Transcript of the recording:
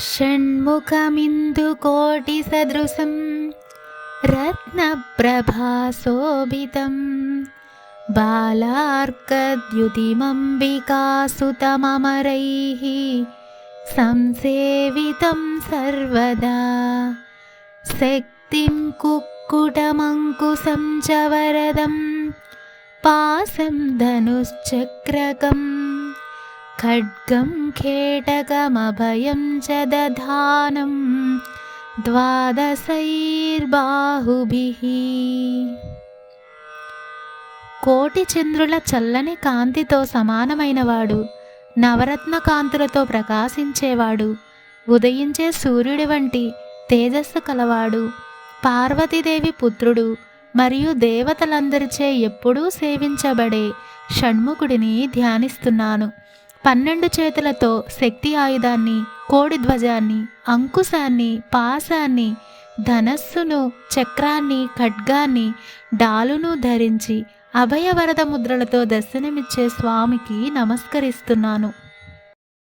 షణ్ముఖమిందుకోటిసదృశం రత్నప్రభాశోభితం బాలార్కద్యుతిమంబికాసుతమమరైః సంసేవితం సర్వదా శక్తిం కుక్కుటమంకుశం చ వరదం పాశం ధనుశ్చక్రకం ఖడ్గం ఖేటకమభయం చ దధానం ద్వాదశైర్బాహుభిః. కోటి చంద్రుల చల్లని కాంతితో సమానమైనవాడు, నవరత్న కాంతులతో ప్రకాశించేవాడు, ఉదయించే సూర్యుడి వంటి తేజస్సు కలవాడు, పార్వతీదేవి పుత్రుడు మరియు దేవతలందరిచే ఎప్పుడూ సేవించబడే షణ్ముఖుడిని ధ్యానిస్తున్నాను. 12 చేతులతో శక్తి ఆయుధాన్ని, కోడి ధ్వజాన్ని, అంకుశాన్ని, పాశాన్ని, ధనస్సును, చక్రాన్ని, ఖడ్గాన్ని, డాలును ధరించి అభయవరద ముద్రలతో దర్శనమిచ్చే స్వామికి నమస్కరిస్తున్నాను.